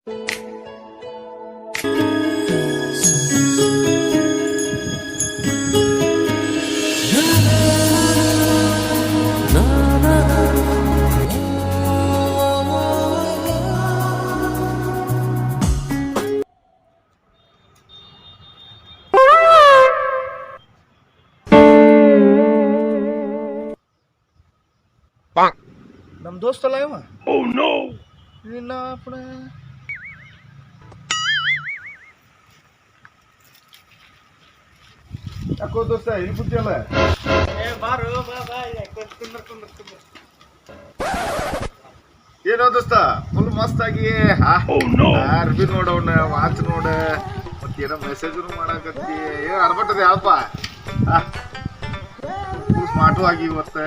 ನಮ್ ದೋಸ್ತಲ್ಲ ಇವ. ನಿನ್ನ ಅಪ್ಪಣ ಯಾಕೋ ದೋಸ್ತ ಇಲ್ಲಿ ಕೂತಿಯಲ್ಲ. ಏನೋ ದೋಸ್ತ ಫುಲ್ ಮಸ್ತ್ ಆಗಿ ಅರ್ಬಿ ನೋಡವನ ವಾಚ್ ನೋಡ ಮತ್ತೇನೋ ಮೆಸೇಜ್ ಮಾಡಾಕತ್ತಿ ಏನ್ ಅರ್ಬಟ್ಟದ ಯಾವಪ್ಪ ಸ್ಮಾರ್ಟು ಆಗಿ ಇವತ್ತ.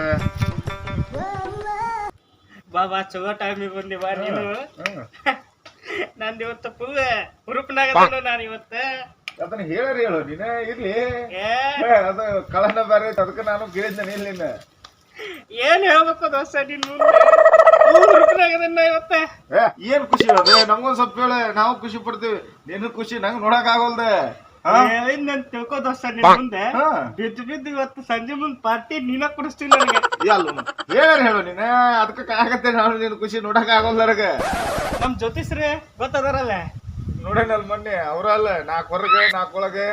ಬಾಬಾ ಚಲೋ ಟೈಮಿಗೆ ಬಂದಿ ಬಾ ನೀನು. ನಂದು ಇವತ್ತು ಫುಲ್ ಹುರುಪ್ನಾಗದ ನಾನು ಇವತ್ತ. ಅದನ್ನ ಹೇಳು ನೀನ ಇರ್ಲಿ ಅದು ಕಳನ ಬೇರೆ ಅದಕ್ಕೆ ನಾನು ಕೇಳಿದ್ದೆ ನಿನ್ನ ಏನ್ ಹೇಳ್ಬೇಕು ದೋಸ್ತ ನೀನು ಹುರುಪ್ನಾಗದನ್ನ ಇವತ್ತ. ಏನ್ ಖುಷಿ ಅದೇ ನಮ್ಗೊಂದ್ ಸ್ವಲ್ಪ ಹೇಳ, ನಾವು ಖುಷಿ ಪಡ್ತೀವಿ. ನೀನು ಖುಷಿ ನಂಗೆ ನೋಡಕ್ ಆಗೋಲ್ದೆ. ನನ್ ತಿಳ್ಕೊ ದೋಸ್ತ ನಿನ್ ಮುಂದೆ ಬಿದ್ದು ಇವತ್ತು ಸಂಜೆ ಮುಂದ್ ಪಾರ್ಟಿ ನೀನ ಕೊಡಿಸ್ತೀನಿ ನನಗೆ. ಹೇಳು ನೀನ ಅದಕ್ಕೆ ಕಾಯಕತ್ತೆ ನಾನು ನೀನು ಖುಷಿ ನೋಡಕ್ ಆಗೋಲ್ಲ ನನಗೆ. ನಮ್ ಜ್ಯೋತಿಷ್ರೆ ಗೊತ್ತದಾರಲ್ಲ ನೋಡೇನಲ್ ಮೊನ್ನೆ ಅವ್ರಲ್ಲ 4 ಹೊರಗೆ 4 ಒಳಗೆ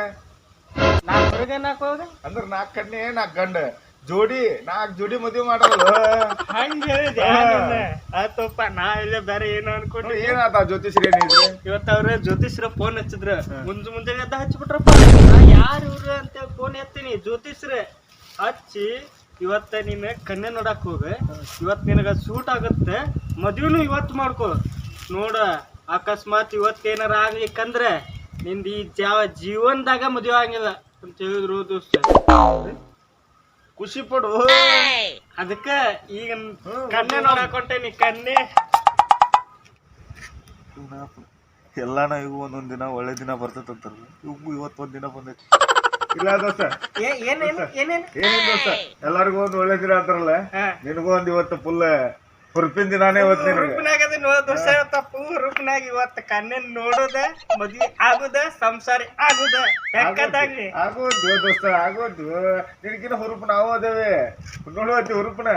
4 ಹೊರಗೆ 4 ಒಳಗೆ ಅಂದ್ರ 4 ಕಣ್ಣೆ 4 ಗಂಡ ಜೋಡಿ 4 ಜೋಡಿ ಮದುವೆ ಮಾಡಲ್ಲ. ಹಂಗ ಹೇಳಿದೆ ಆತಪ್ಪ. ನಾ ಇಲ್ಲ ಬೇರೆ ಏನು ಅನ್ಕೊಂಡ್ರಿ. ಏನಾತ ಜ್ಯೋತಿಷ್ರಿ ಏನಿದ್ರಿ ಇವತ್ತ ಅವ್ರ ಜ್ಯೋತಿಷ್ರ ಫೋನ್ ಹಚ್ಚಿದ್ರ. ಮುಂಜಾನೆ ಎದ್ದ ಹಚ್ಚಿಬಿಟ್ರಪ್ಪ. ಯಾರು ಇವ್ರ ಅಂತ ಫೋನ್ ಎತ್ತೀನಿ. ಜ್ಯೋತಿಷ್ರ ಹಚ್ಚಿ ಇವತ್ತ ನೀನ್ ಕನ್ಯೆ ನೋಡಕ್ ಹೋಗ, ಇವತ್ ನಿನಗ ಸೂಟ್ ಆಗತ್ತೆ, ಮದ್ವೆನು ಇವತ್ತು ಮಾಡ್ಕೊ ನೋಡ. ಅಕಸ್ಮಾತ್ ಇವತ್ತೇನಾರ ಆಗ್ಲಿಕ್ಕಂದ್ರೆ ನಿಂದ ಈ ಜೀವನದಾಗ ಮದುವೆ ಆಗಿಲ್ಲ ಅಂತ ಹೇಳಿದ್ರು ದೋಸ್ತ. ಖುಷಿ ಪಡು. ಅದಕ್ಕ ಈಗ ಕನ್ಯೆ ನೋಡಕ್ ಹೊಂಟೇನಿ. ಕನ್ಯೆ ಎಲ್ಲಾನ ಇವು ಒಂದೊಂದ್ ದಿನ ಒಳ್ಳೆ ದಿನ ಬರ್ತೈತಂತಾರ. ಇವು ಇವತ್ತೊಂದ್ ದಿನ ಬಂದೈತಿ. ಇಲ್ಲ ದೋಸ್ತ ಏನೇನ್ ದೋಸ್ತ ಎಲ್ಲರಿಗೂ ಒಂದ್ ಒಳ್ಳೆ ದಿನ ಅಂತಾರಲ್ಲ, ನಿನಗೂ ಒಂದ್ ಇವತ್ತು ಫುಲ್ ಹುರುಪಿನ ದಿನಾನೇ ಇವತ್ತು. ರೂಪನಾಗ ಇವತ್ತು ಕನ್ಯೆ ನೋಡುದ, ಮದ್ವಿ ಆಗುದ, ಸಂಸಾರಿ ಆಗುದ. ಆಗೋದು ದೋಸ್ತ ಆಗೋದು. ನಿನಗಿನ ಹುರುಪ ನಾವು ಅದೇವೆ ನೋಡುವತ್ತಿ ಹುರುಪನ.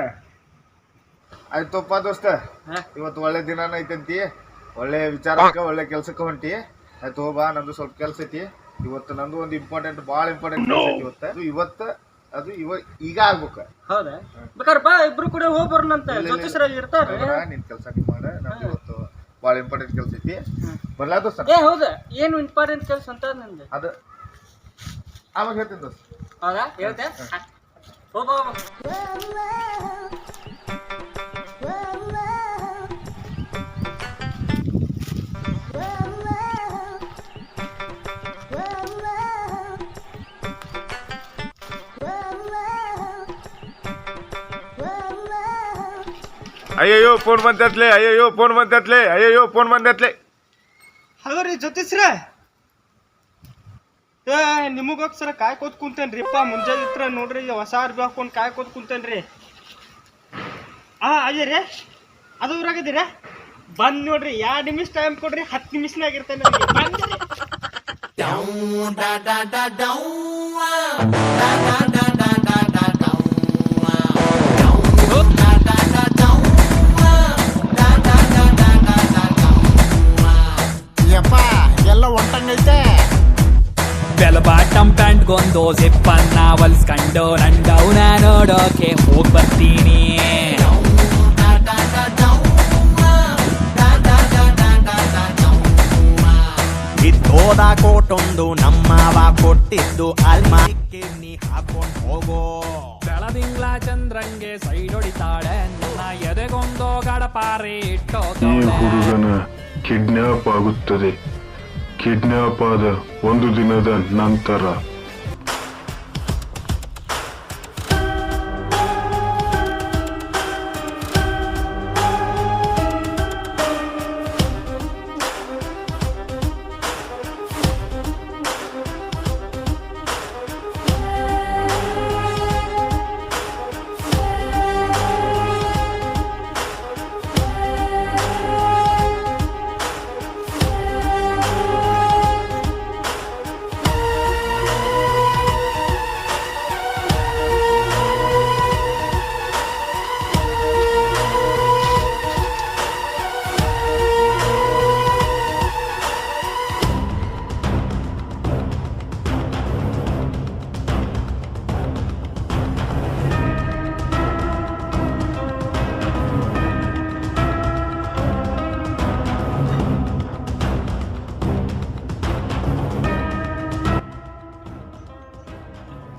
ಆಯ್ತಪ್ಪ ದೋಸ್ತ, ಇವತ್ತು ಒಳ್ಳೆ ದಿನಾನ ಐತಂತಿ. ಒಳ್ಳೆ ವಿಚಾರಕ್ಕ ಒಳ್ಳೆ ಕೆಲ್ಸಕ್ಕೆ ಹೊಂಟಿ. ಆಯ್ತು ಹೋಗ್ಬಾ, ನಂದು ಸ್ವಲ್ಪ ಕೆಲ್ಸ ಐತಿ ಇವತ್ತು. ನಂದು ಒಂದು ಇಂಪಾರ್ಟೆಂಟ್ ಭಾಳ ಇಂಪಾರ್ಟೆಂಟ್ ಕೆಲಸ ಐತಿ ಇವತ್ತು. ಅದು ಈಗ ಆಗ್ಬೇಕ. ಹೌದಾ? ಬೇಕಾದ್ರೆ ಬಾ, ಇಬ್ರು ಕೂಡ ಹೋಗಿ ಬರೋಣಂತ. ಜ್ಯೋತಿಷ್ರಾಗಿ ಇರ್ತಾರ. ನಿನ್ ಕೆಲ್ಸ ನೀ ಮಾಡ. ನಂದು ಇವತ್ತು ಭಾಳ ಇಂಪಾರ್ಟೆಂಟ್ ಕೆಲಸ ಐತಿ. ಬರ್ಲಾ ದೋಸ್ತ? ಹೌದಾ? ಏನು ಇಂಪಾರ್ಟೆಂಟ್ ಕೆಲಸ ಅಂತ ನಂದು? ಅದು ಆವಾಗ ಹೇಳ್ತೀನಿ ದೋಸ್ತ. ಹೌದಾ? ಹೇಳ್ತೆ ಹೋಗ. ಅಯ್ಯಯ್ಯೋ ಫೋನ್ ಬಂತತ್ಲೆ, ಅಯ್ಯಯ್ಯೋ ಫೋನ್ ಬಂತತ್ಲೆ, ಅಯ್ಯಯ್ಯೋ ಫೋನ್ ಬಂದತ್ಲೆ. ಹಲೋ ರೀ ಜ್ಯೋತಿಷ್ರ, ನಿಮಗೋಸ್ಕರ ಕಾಯ್ಕೋತ್ ಕುಂತೇನ್ರಿಪ್ಪ. ಮುಂಜಾನೆ ಇತ್ರ ನೋಡ್ರಿ ಹೊಸ ಅರ್ಬಿ ಹಾಕೊಂಡು ಕಾಯ್ಕೋತ್ ಕುಂತೇನ್ರಿ. ಅಯ್ಯ ರೀ ಅದು ಊರಾಗದಿರ ಬಂದ್ ನೋಡ್ರಿ. 2 ನಿಮಿಷ ಟೈಮ್ ಕೊಡ್ರಿ, 10 ನಿಮಿಷನಾಗ ಇರ್ತೇನೆ. ಎಲ್ಲ ಹೊಂಟಂಗೈತೆ. ಬೆಲ್ ಬಾಟಮ್ ಪ್ಯಾಂಟ್ಗೊಂದು ಜಿಪ್ಪನ್ನ ಹೊಲ್ಸ್ಕೊಂಡು ನಂಡವನ ನೋಡೋಕೆ ಹೋಗ್ ಬರ್ತೀನಿ. ಇದ್ದೋದ ಕೋಟೊಂದು ನಮ್ಮವ ಕೊಟ್ಟಿದ್ದು ಅಲ್ಮಾರಿಕೆ ನೀ ಹಾಕೊಂಡ್ ಹೋಗೋ. ಬೆಳದಿಂಗ್ಲ ಚಂದ್ರಂಗೆ ಸೈಡ್ ಹೊಡಿತಾಳೆ, ನನ್ನ ಎದೆಗೊಂದು ಗಡಪಾರಿ ಇಟ್ಟೋ. ಈ ಹುಡುಗನ ಕಿಡ್ನಾಪ್ ಆಗುತ್ತದೆ. ಕಿಡ್ನಾಪ್ ಆದ 1 ದಿನದ ನಂತರ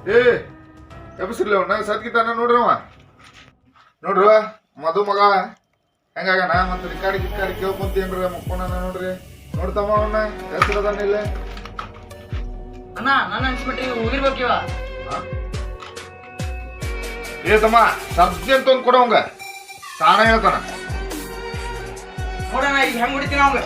ಏ ಎಬ್ಸಿರ್ಲಿ ಅವ್ನ ಸತ್ಕಿತಾನ ನೋಡ್ರವ ನೋಡ್ರವ ಮಧು ಮಗ ಹೆಂಗಾಗಣ ಮತ್ತೆ ರಿಕಾರ್ಡಿ ಕೇಳ್ಕೊಂತೀನ್ರಿ ಮಕ್ಕೋಣ ನೋಡ್ರಿ ನೋಡ್ತಮ್ಮ ಅವನ್ನ ಹೆಸರದಾನ ಇಲ್ಲ ಅಣ್ಣ ನನ್ನ ಅನ್ಸ್ಬಿಟ್ರಿ ಹೋಗಿರ್ಬೇಕಿವ ಏ ತಮ್ಮ ಸಬ್ಜಿ ಅಂತ ಒಂದು ಕೊಡವಂಗ ತಾನ ಹೇಳ್ತಾನ ನೋಡೋಣ ಈಗ ಹೆಂಗ್ ಹೊಡಿತೀನ ಅವಂಗ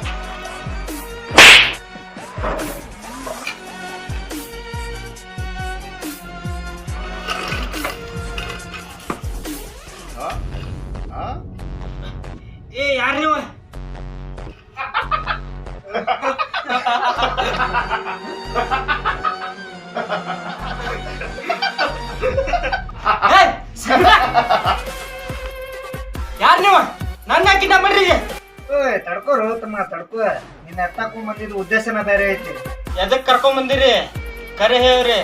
ಏ ಯಾರು ನೀವು ಯಾರು ನೀವು ನನ್ನ ಹಾಕಿನ ಮಾಡ್ರಿ ತಡ್ಕೋರು ತಮ್ಮ ತಡ್ಕೋ ನಿನ್ನ ಎತ್ತಾಕೊಂಡ್ ಬಂದಿದ್ದು ಉದ್ದೇಶನ ಬೇರೆ ಐತಿ ಎದಕ್ ಕರ್ಕೊಂಡ್ ಬಂದಿರಿ ಕರೆ ಹೇಳ್ರಿ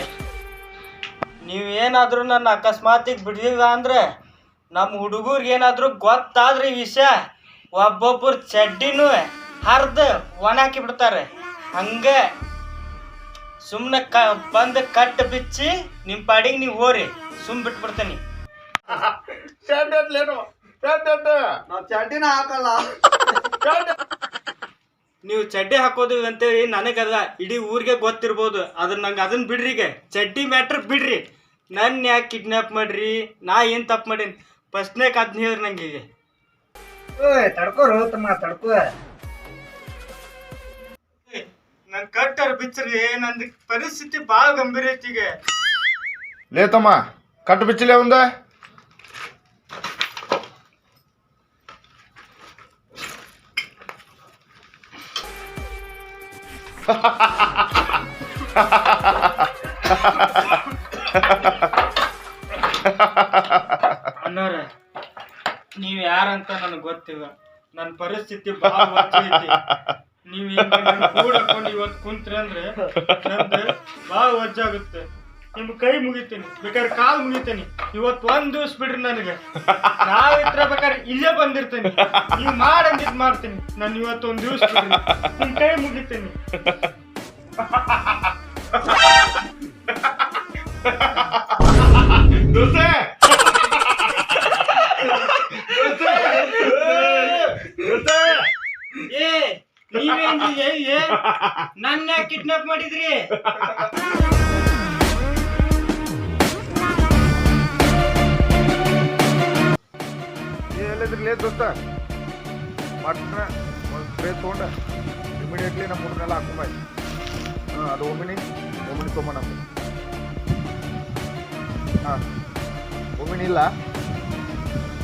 ನೀವೇನಾದ್ರೂ ನನ್ನ ಅಕಸ್ಮಾತಿಗೆ ಬಿಡ್ಲಿಲ್ಲ ಅಂದ್ರೆ ನಮ್ಮ ಹುಡುಗರಿಗೆ ಏನಾದ್ರೂ ಗೊತ್ತಾದ್ರೆ ಈ ವಿಷಯ ಒಬ್ಬೊಬ್ಬರು ಚಡ್ಡಿನೂ ಹರಿದು ಒಣಾಕಿ ಬಿಡ್ತಾರೆ ಹಂಗೆ ಸುಮ್ಮನೆ ಬಂದು ಕಟ್ಟು ಬಿಚ್ಚಿ ನಿಮ್ಮ ಪಾಡಿಗೆ ನೀವು ಹೋರಿ ಸುಮ್ ಬಿಟ್ಬಿಡ್ತೇನೆ ನಾವ್ ಚಡ್ಡಿನ ಹಾಕಲ್ಲ ನೀವು ಚಡ್ಡಿ ಹಾಕೋದು ಅಂತೇಳಿ ನನಗಲ್ಲ ಇಡೀ ಊರಿಗೆ ಗೊತ್ತಿರ್ಬೋದು ಅದನ್ನ ನಂಗೆ ಅದನ್ನ ಬಿಡ್ರಿ ಈಗ ಚಡ್ಡಿ ಮ್ಯಾಟ್ರ್ ಬಿಡ್ರಿ ನನ್ನ ಯಾಕೆ ಕಿಡ್ನಾಪ್ ಮಾಡ್ರಿ ನಾ ಏನು ತಪ್ಪು ಮಾಡೀನಿ ಫಸ್ಟ್ನೇಕ್ ಅದನ್ನ ಹೇಳ್ರಿ ನಂಗೆ ಈಗ ತಡ್ಕೋರು ತಮ್ಮ ತಡ್ಕೋ ನನ್ ಕಟ್ಟರ್ ಬಿಚ್ಚರಿ ನಂದು ಪರಿಸ್ಥಿತಿ ಭಾಳ ಗಂಭೀರ ಐತಿ ಈಗ ಲೇ ತಮ್ಮ ಕಟ್ಟು ಬಿಚ್ಚಲೇ ಒಂದ ಅಣ್ಣವ್ರ ನೀವ್ ಯಾರಂತ ನನಗೆ ಗೊತ್ತಿಲ್ಲ ನನ್ನ ಪರಿಸ್ಥಿತಿ ಭಾಳ ವಜ್ಜೈತಿ ನೀವ್ ಕೂಡ ಹಾಕೊಂಡು ಇವತ್ತು ಕುಂತ್ರಿ ಅಂದ್ರೆ ನಂದು ಭಾಳ ವಜ್ಜಾಗುತ್ತೆ ನಿಮ್ ಕೈ ಮುಗಿತೀನಿ ಬೇಕಾದ್ರೆ ಕಾಲ್ ಮುಗಿತೀನಿ ಇವತ್ತು ಒಂದ್ ದಿವ್ಸ ಬಿಡ್ರಿ ನನಗೆ ನಾವಿತ್ರ ಬೇಕಾದ್ರೆ ಇಲ್ಲೇ ಬಂದಿರ್ತೀನಿ ನೀವು ಮಾಡಂದಿದ್ ಮಾಡ್ತೀನಿ ನಾನು ಇವತ್ತು ಒಂದ್ ದಿವ್ಸ ಬಿಡ್ರಿ ನಿಮ್ ಕೈ ಮುಗಿತೀನಿ ಏ ನೀವೇಂದಿಗೆ ನನ್ನ ಕಿಡ್ನಾಪ್ ಮಾಡಿದ್ರಿ ಎಲ್ಲದ್ರಲ್ಲೇ ದೋಸ್ತ ಮಟ್ನ ಒಂದು ಸ್ಪ್ರೇ ತೊಗೊಂಡ ಇಮಿಡಿಯೇಟ್ಲಿ ನಮ್ಮ ಹುಡುಗನೆಲ್ಲ ಹಾಕೊಂಬಾಯ್ ಅದು ಒಮ್ಮಿನಿ ತೊಗೊಂಬ ಹಾಂ ಒಮ್ಮಿನಿ ಇಲ್ಲ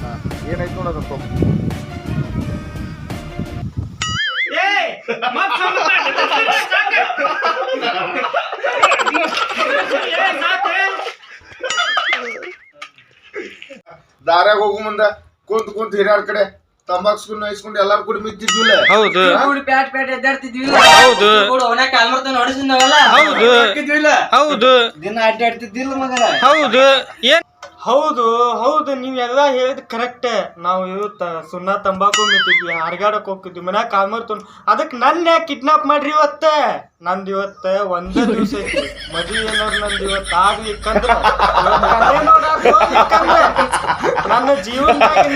ಹಾಂ ಏನಾಯ್ತು ನೋಡೋದು ತೊಗೊಂಬ ದಾರ್ಯಾಗ ಹೋಗು ಮುಂದ ಕುಂತ ಹಿರಿಯರ ಕಡೆ ತಂಬಾಕ್ಸ್ಕೊಂಡು ಇಸ್ಕೊಂಡು ಎಲ್ಲಾರು ಕೂಡ ಮಿತ್ತಿದ್ವಿಲ್ಲ ಹೌದು ಪ್ಯಾಟ್ ಪ್ಯಾಟ್ ಎದ್ದಾಡ್ತಿದ್ವಿ ಹೌದು ಹೌದು ದಿನ ಅಡ್ಡಾಡ್ತಿದ್ದಿಲ್ಲ ಮಗನ ಹೌದು ಏನ್ ಹೌದು ಹೌದು ನೀವೆಲ್ಲ ಹೇಳಿದ್ ಕರೆಕ್ಟ್ ನಾವು ಇವತ್ತು ಸುಣ್ಣ ತಂಬಾಕು ಮಿತ್ತಿದ್ವಿ ಹರ್ಗಾಡಕ್ ಹೋಗ್ತಿದ್ವಿ ಮನ್ಯಾಗ ಕಾಲ್ಮರ್ ತೊಗೊಂಡು ಅದಕ್ಕೆ ನನ್ನ ಯಾಕೆ ಕಿಡ್ನಾಪ್ ಮಾಡ್ರಿ ನಂದು ಇವತ್ತ ಒಂದೇ ದಿವಸ ಐತಿ ಮದ್ವಿ ಏನಾದ್ರು ನಂದು ಇವತ್ತು ಆಗ್ಲಿಕ್ಕಂದ್ರೆ ನನ್ನ ಜೀವನದಾಗ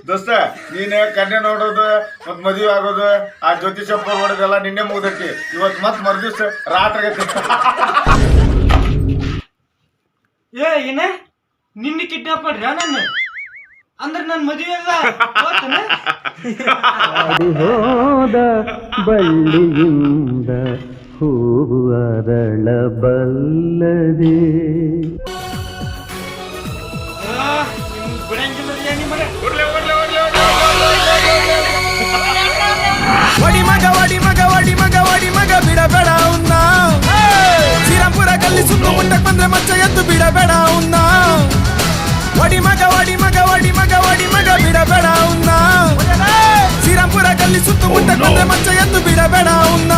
ದೋಸ್ತ ನೀನೇ ಕನ್ಯೆ ನೋಡೋದು ಮತ್ ಮದುವೆ ಆಗೋದು ಆ ಜ್ಯೋತಿಷಪ್ಪ ನೋಡೋದೆಲ್ಲ ನಿನ್ನೆ ಮುಗ್ದೈತಿ ಇವತ್ ಮತ್ ಮರ್ದಿವ್ಸ ರಾತ್ರಿ ಏನ ನಿನ್ನ ಕಿಡ್ನಾಪ್ ಮಾಡ್ರಿ ನನ್ನ ಅಂದ್ರೆ ನನ್ನ ಮದುವೆ ಹೋದ ಬಳ್ಳಿಯಿಂದ ಹೂವು ಅರಳಬಲ್ಲದೆ వడి మగ వడి మగ వడి మగ వడి మగ బిడబెడ ఉన్నా శ్రీరాంపుర గల్లి సుంగు ముంటకు ಬಂದ್ರೆ ಮಚ್ಚ ಎದ್ದು ಬಿಡಬೇಡ ಉನ್ನ ವಡಿ ಮಗ ವಡಿ ಮಗ ವಡಿ ಮಗ ವಡಿ ಮಗ ಬಿಡಬೇಡ ಉನ್ನ ಶ್ರೀರಾಂಪುರ ಗಲ್ಲಿ ಸುತ್ತು ಮುಂಟಕು ಬಂದ್ರೆ ಮಚ್ಚ ಎದ್ದು ಬಿಡಬೇಡ ಉನ್ನ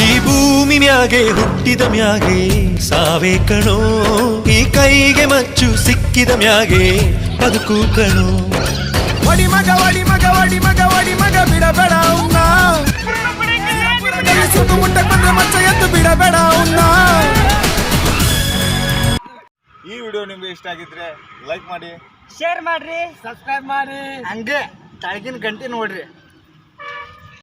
ಈ ಭೂಮಿ ಮ್ಯಾಗೆ ಹುಟ್ಟಿದ ಮ್ಯಾಗೆ ಸಾವೇ ಕಣೋ ಈ ಕೈಗೆ ಮಚ್ಚು ಸಿಕ್ಕಿದ ಮ್ಯಾಗೆ ಬದುಕು ಕಣೋ ಒಡಿ ಮಗ ಒಡಿ ಮಗ ಒಡಿ ಮಗ ಒಡಿ ಮಗ ಬಿಡಬೇಡ ಅವನ್ನ ಸುತ್ತಮುಟ್ಟಕ್ಕೆ ಬಂದ್ರೆ ಮಚ್ಚ ಎದ್ದು ಬಿಡಬೇಡ ಅವನ್ನ. ಈ ವಿಡಿಯೋ ನಿಮ್ಗೆ ಇಷ್ಟ ಆಗಿದ್ರೆ ಲೈಕ್ ಮಾಡಿ, ಶೇರ್ ಮಾಡ್ರಿ, ಸಬ್ಸ್ಕ್ರೈಬ್ ಮಾಡಿ, ಹಂಗೆ ತಳಗಿನ ಗಂಟೆ ನೋಡ್ರಿ.